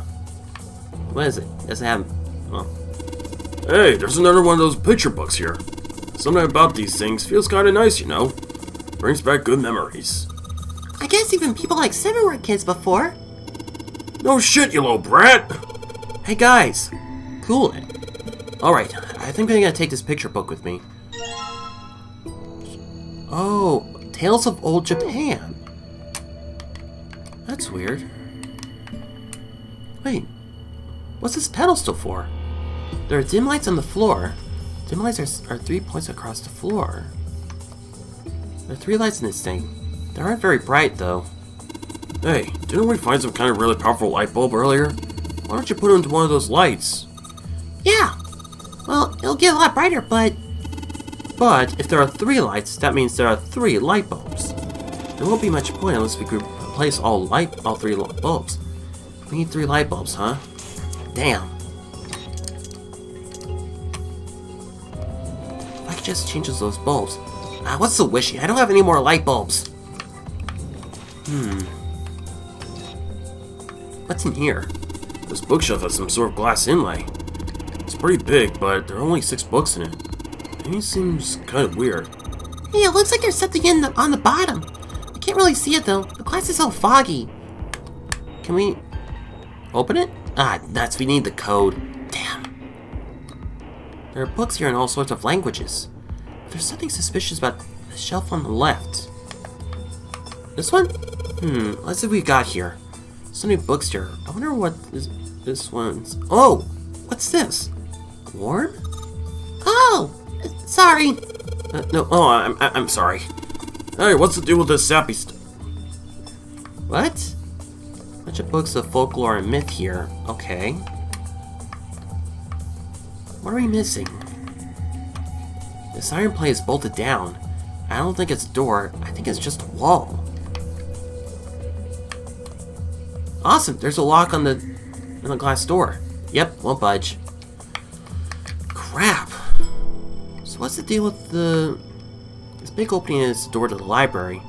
What is it? Doesn't have... well... Hey, there's another one of those picture books here. Something about these things feels kinda nice, you know? Brings back good memories. I guess even people like Seven were kids before. No shit, you little brat! Hey guys! Cool it. Alright, I think I'm gonna take this picture book with me. Oh, Tales of Old Japan. That's weird. Wait, what's this pedestal for? There are dim lights on the floor. Dim lights are 3 points across the floor. There are 3 lights in this thing. They aren't very bright, though. Hey, didn't we find some kind of really powerful light bulb earlier? Why don't you put it into one of those lights? Yeah. Well, it'll get a lot brighter, but... But if there are 3 lights, that means there are 3 light bulbs. There won't be much point unless we could replace all 3 bulbs. We need 3 light bulbs, huh? Damn. If I could just change those bulbs. Ah, what's so wishy? I don't have any more light bulbs. What's in here? This bookshelf has some sort of glass inlay. It's pretty big, but there are only 6 books in it. It seems kind of weird. Hey, it looks like there's something on the bottom. I can't really see it, though. The glass is so foggy. Can we open it? Ah, nuts, we need the code. Damn. There are books here in all sorts of languages. There's something suspicious about the shelf on the left. This one? Let's see what we got here. So many books here. I wonder what this one's... Oh! What's this? Warm? Oh! Sorry. No, I'm sorry. Hey, what's the deal with this sappy stuff? What? Bunch of books of folklore and myth here. Okay. What are we missing? This iron plate is bolted down. I don't think it's a door. I think it's just a wall. Awesome! There's a lock on the glass door. Yep, won't budge. Crap! So what's the deal with this big opening is the door to the library?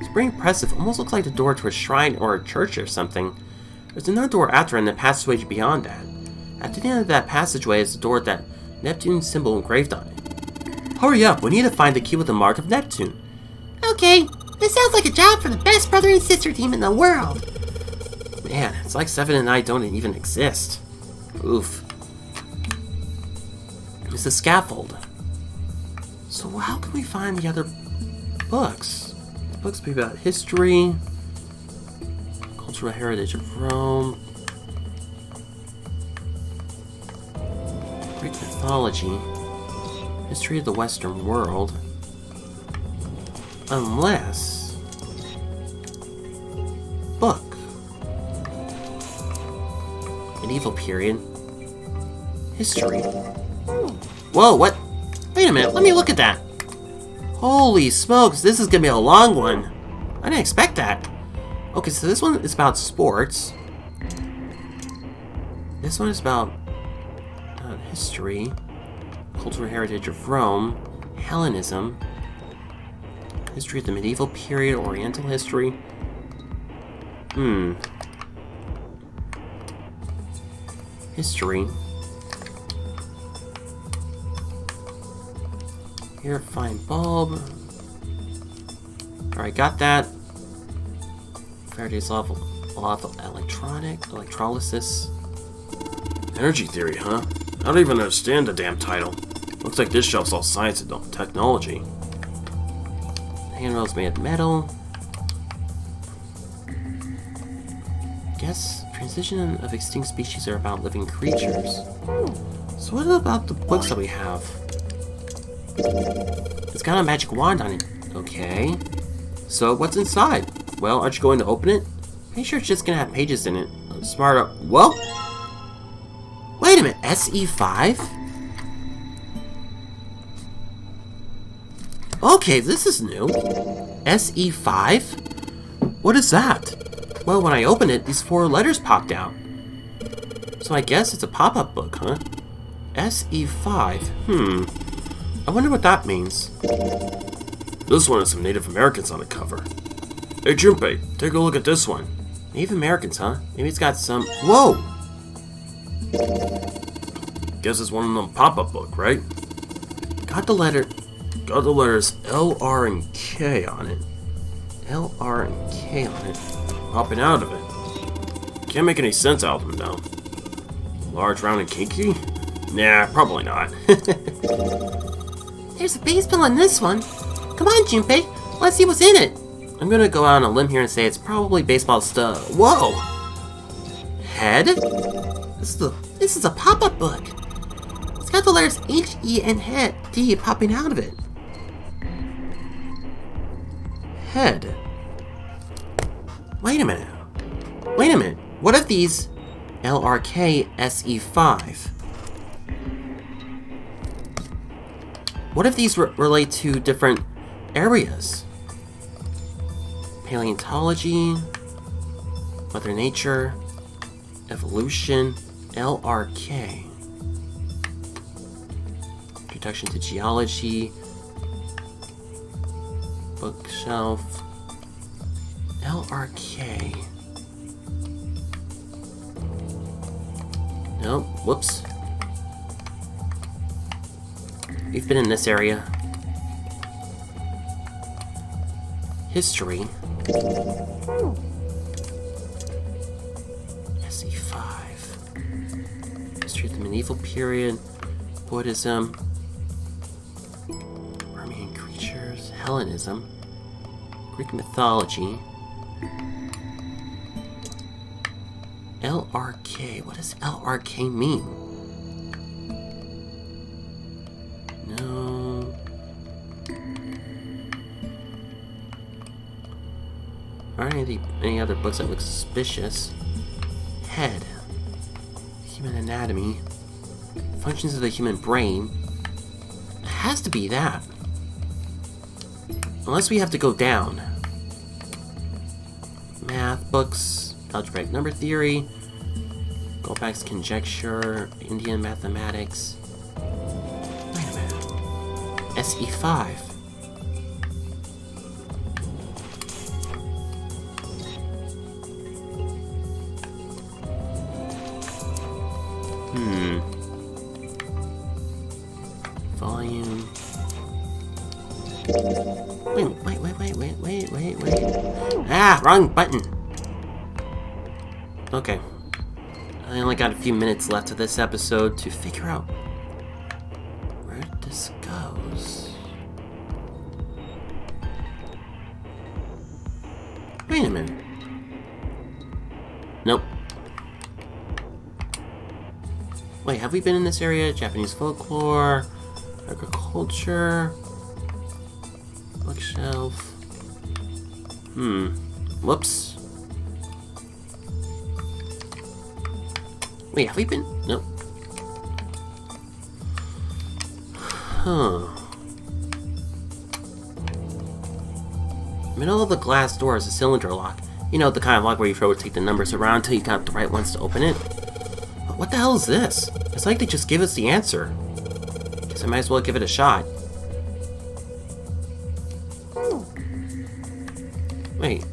It's pretty impressive. Almost looks like the door to a shrine or a church or something. There's another door after and a passageway beyond that. At the end of that passageway is the door with that Neptune symbol engraved on it. Hurry up! We need to find the key with the mark of Neptune. Okay, this sounds like a job for the best brother and sister team in the world. Man, it's like Seven and I don't even exist. Oof. It's a scaffold. So how can we find the other books? The books be about history, cultural heritage of Rome, Greek mythology, history of the Western world. Unless... book. Medieval period. History. Whoa, what? Wait a minute, let me look at that. Holy smokes, this is gonna be a long one. I didn't expect that. Okay, so this one is about sports. This one is about history, cultural heritage of Rome, Hellenism, history of the medieval period, Oriental history. History. Here, find bulb. Alright, got that. Faraday's law of electrolysis. Energy theory, huh? I don't even understand the damn title. Looks like this shelf's all science and technology. Handrails made of metal. Guess transition of extinct species are about living creatures. So what about the books that we have? It's got a magic wand on it. Okay. So what's inside? Well, aren't you going to open it? Pretty sure it's just gonna have pages in it. Smarter. Whoa! Wait a minute. SE5? Okay, this is new. SE5? What is that? Well, when I opened it, these 4 letters popped out. So I guess it's a pop-up book, huh? SE5. I wonder what that means. This one has some Native Americans on the cover. Hey Junpei, take a look at this one. Native Americans, huh? Maybe it's got some... Whoa! Guess it's one of them pop-up book, right? Got the letters L, R, and K on it. L, R, and K on it. Popping out of it. Can't make any sense out of them, though. Large, round, and kinky? Nah, probably not. There's a baseball in this one. Come on, Junpei. Let's see what's in it. I'm gonna go out on a limb here and say it's probably baseball stuff. Whoa! Head? This is a pop-up book. It's got the letters H, E, and head D popping out of it. Head. Wait a minute. Wait a minute. What if these LRK SE5? What if these relate to different areas? Paleontology, Mother Nature, Evolution, LRK. Introduction to Geology, Bookshelf, LRK. Nope, whoops. We've been in this area. History. SE5. History of the medieval period. Buddhism. Armenian creatures. Hellenism. Greek mythology. LRK. What does LRK mean? No. Aren't any other books that look suspicious? Head. Human anatomy. Functions of the human brain. It has to be that. Unless we have to go down. Math books. Algebraic number theory. Goldbach's conjecture. Indian mathematics. Wait a minute. SE5. Volume. Wait. Ah, wrong button. Okay. I only got a few minutes left of this episode to figure out where this goes. Wait a minute. Nope. Wait, have we been in this area? Japanese folklore, agriculture, bookshelf. Whoops. Wait, have we been? Nope. Huh. Middle of the glass door is a cylinder lock. You know, the kind of lock where you rotate the numbers around until you got the right ones to open it. But what the hell is this? It's like they just give us the answer. Guess I might as well give it a shot. Wait.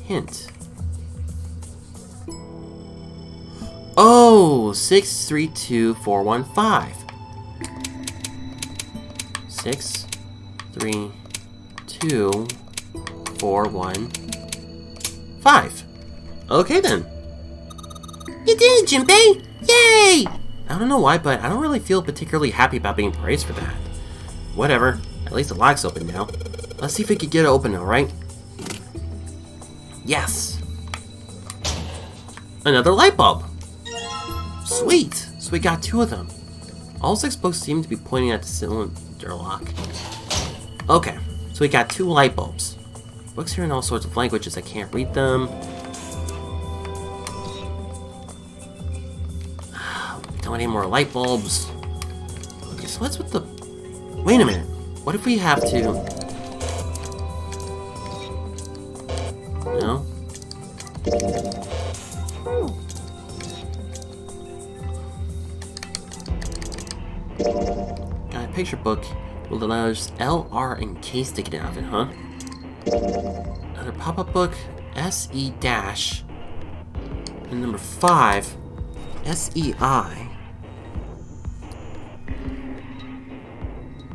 Hint. Oh, 632415. 632415. Okay then. You did it, Junpei! Yay! I don't know why, but I don't really feel particularly happy about being praised for that. Whatever. At least the lock's open now. Let's see if we can get it open, alright? Yes! Another light bulb! Sweet! So we got 2 of them. All 6 books seem to be pointing at the cylinder lock. Okay, so we got 2 light bulbs. Books here in all sorts of languages, I can't read them. Don't want any more light bulbs. Okay, so what's with the... Wait a minute. What if we have to... No? Got a picture book with the letters L, R, and K sticking out of it, huh? Another pop-up book, SE dash. And number 5, SEI.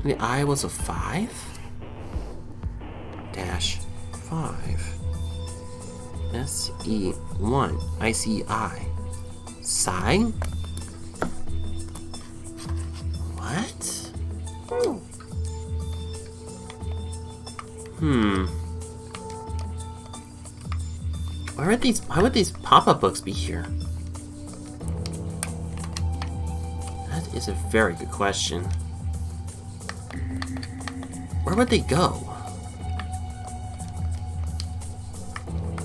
The I was a 5? Dash 5. SE1. ICI. Psi? What? Why would these pop-up books be here? That is a very good question. Where would they go?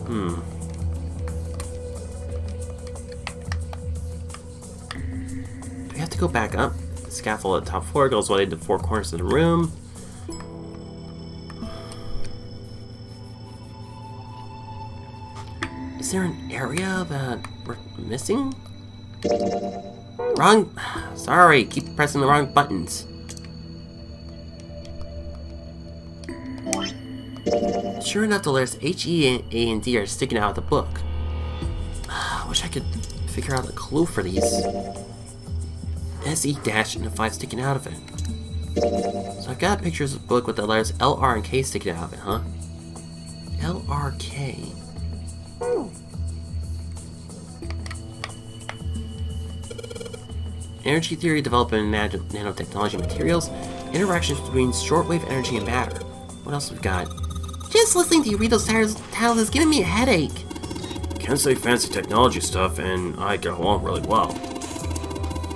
Do we have to go back up? The scaffold at the top floor goes all the way to the 4 corners of the room. Is there an area that we're missing? Wrong. Sorry, keep pressing the wrong buttons. Sure enough, the letters H, E, A, and D are sticking out of the book. I wish I could figure out a clue for these. SE dash and a 5 sticking out of it. So I've got pictures of the book with the letters L, R, and K sticking out of it, huh? L, R, K. Energy theory development in nanotechnology materials, interactions between shortwave energy and matter. What else we've got? Just listening to you read those titles is giving me a headache. Can't say fancy technology stuff, and I get along really well.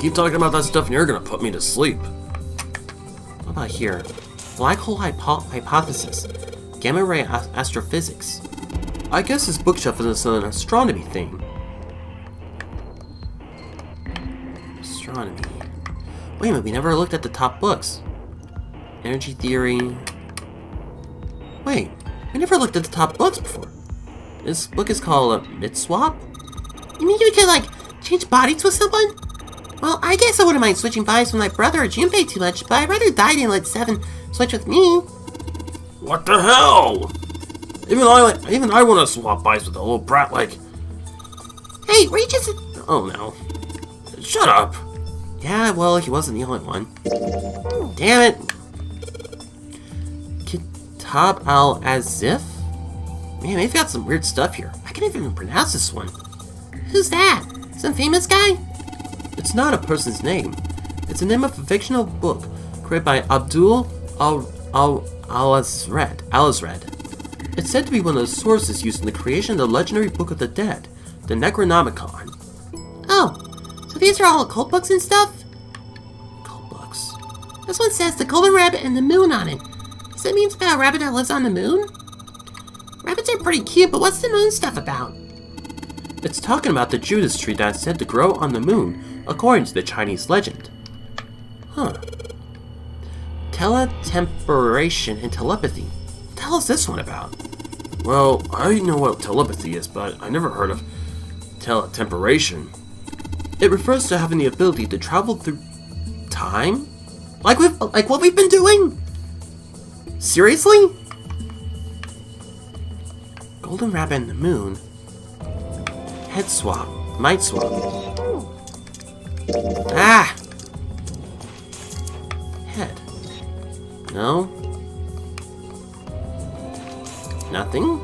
Keep talking about that stuff and you're gonna put me to sleep. What about here? Black hole hypothesis. Gamma ray astrophysics. I guess this bookshelf is an astronomy thing. Astronomy. Wait a minute, we never looked at the top books. Energy theory. Wait, we never looked at the top books before. This book is called Mid-Swap? You mean you could, like, change bodies with someone? Well, I guess I wouldn't mind switching bodies with my brother or Junpei too much, but I'd rather die than let 7 switch with me. What the hell? Even I want to swap bodies with a little brat like... Hey, were you just... Oh no. Shut up! Yeah, well, he wasn't the only one. Damn it! Kitab al-Azif? Man, they've got some weird stuff here. I can't even pronounce this one. Who's that? Some famous guy? It's not a person's name. It's the name of a fictional book created by Abdul al-Azred. It's said to be one of the sources used in the creation of the legendary Book of the Dead, the Necronomicon. Oh, so these are all occult books and stuff? Occult books. This one says the golden rabbit and the moon on it. Does that mean it's about a rabbit that lives on the moon? Rabbits are pretty cute, but what's the moon stuff about? It's talking about the Judas tree that's said to grow on the moon, according to the Chinese legend. Huh. Teletemperation and telepathy. What the hell is this one about? Well, I know what telepathy is, but I never heard of teletemperation. It refers to having the ability to travel through time? Like what we've been doing? Seriously? Golden rabbit and the moon. Head swap. Might swap. Ah! Head. No. Nothing?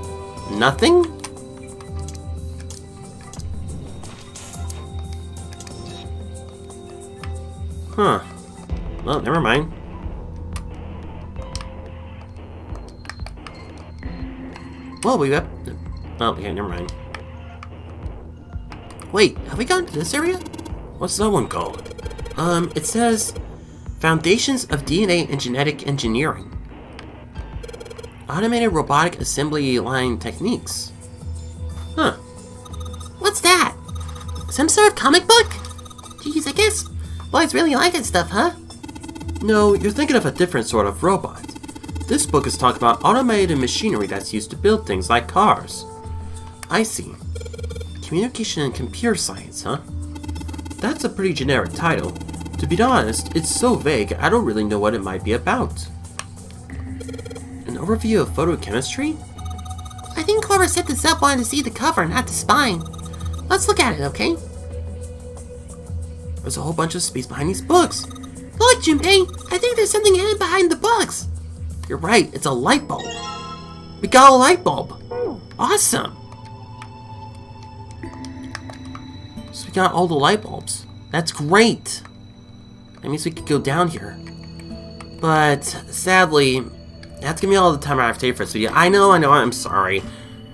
Nothing? Huh. Well, never mind. Well, we got... Oh, okay, never mind. Wait, have we gone to this area? What's that one called? It says... Foundations of DNA and Genetic Engineering. Automated Robotic Assembly Line Techniques. Huh. What's that? Some sort of comic book? Jeez, I guess boys really like that stuff, huh? No, you're thinking of a different sort of robot. This book is talking about automated machinery that's used to build things like cars. I see. Communication and computer science, huh? That's a pretty generic title. To be honest, it's so vague, I don't really know what it might be about. An overview of photochemistry? I think Clover set this up wanting to see the cover, not the spine. Let's look at it, okay? There's a whole bunch of space behind these books. Look, Junpei, I think there's something hidden behind the books. You're right, it's a light bulb. We got a light bulb. Awesome. So we got all the light bulbs. That's great. That means we could go down here. But sadly, that's gonna be all the time I have to take for this video. I know, I'm sorry.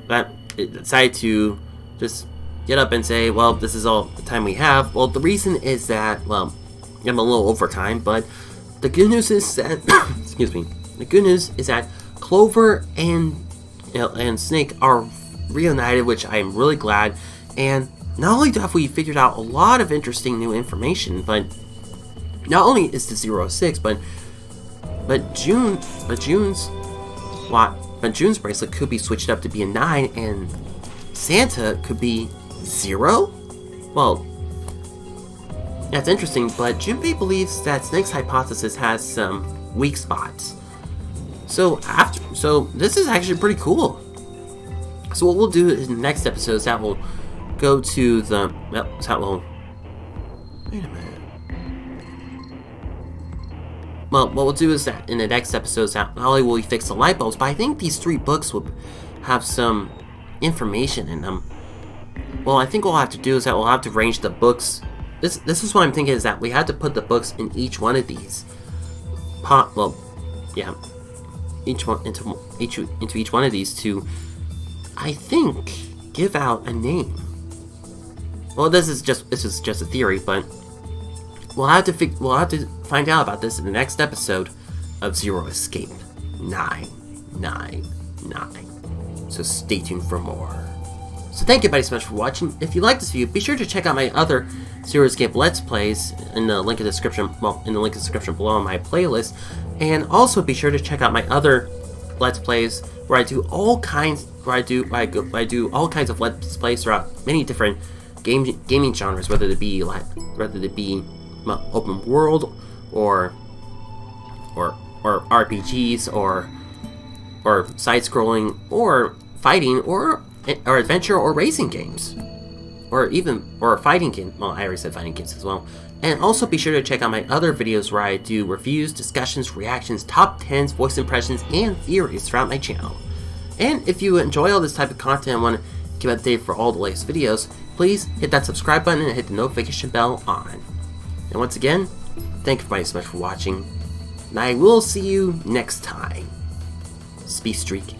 But I decided to just get up and say, well, this is all the time we have. Well, the reason is that, well, I'm a little over time, but the good news is that, excuse me, the good news is that Clover and Snake are reunited, which I'm really glad. And not only have we figured out a lot of interesting new information, but not only is the 06, but June's bracelet could be switched up to be a 9, and Santa could be 0? Well, that's interesting, but Junpei believes that Snake's hypothesis has some weak spots. So this is actually pretty cool. So what we'll do in the next episode is that we'll go to the... Wait a minute. Well, what we'll do is that in the next episode is that not only will we fix the light bulbs, but I think these 3 books will have some information in them. Well, I think what we'll have to do is that we'll have to arrange the books. This is what I'm thinking, is that we have to put the books in each one of these. Into each one of these to, I think, give out a name. Well, this is just a theory, but we'll have to find out about this in the next episode of Zero Escape 999. So stay tuned for more. So thank you everybody so much for watching. If you like this video, be sure to check out my other Zero Escape Let's Plays in the link in the description. Well, in the link in the description below on my playlist, and also be sure to check out my other Let's Plays where I do all kinds. I do all kinds of Let's Plays throughout many different gaming genres, whether it be open world or RPGs or side-scrolling or fighting or adventure or racing games, or fighting games. Well, I already said fighting games as well. And also be sure to check out my other videos where I do reviews, discussions, reactions, top 10s, voice impressions, and theories throughout my channel. And if you enjoy all this type of content and want to keep updated for all the latest videos, please hit that subscribe button and hit the notification bell on. And once again, thank you everybody so much for watching, and I will see you next time. Speedstreak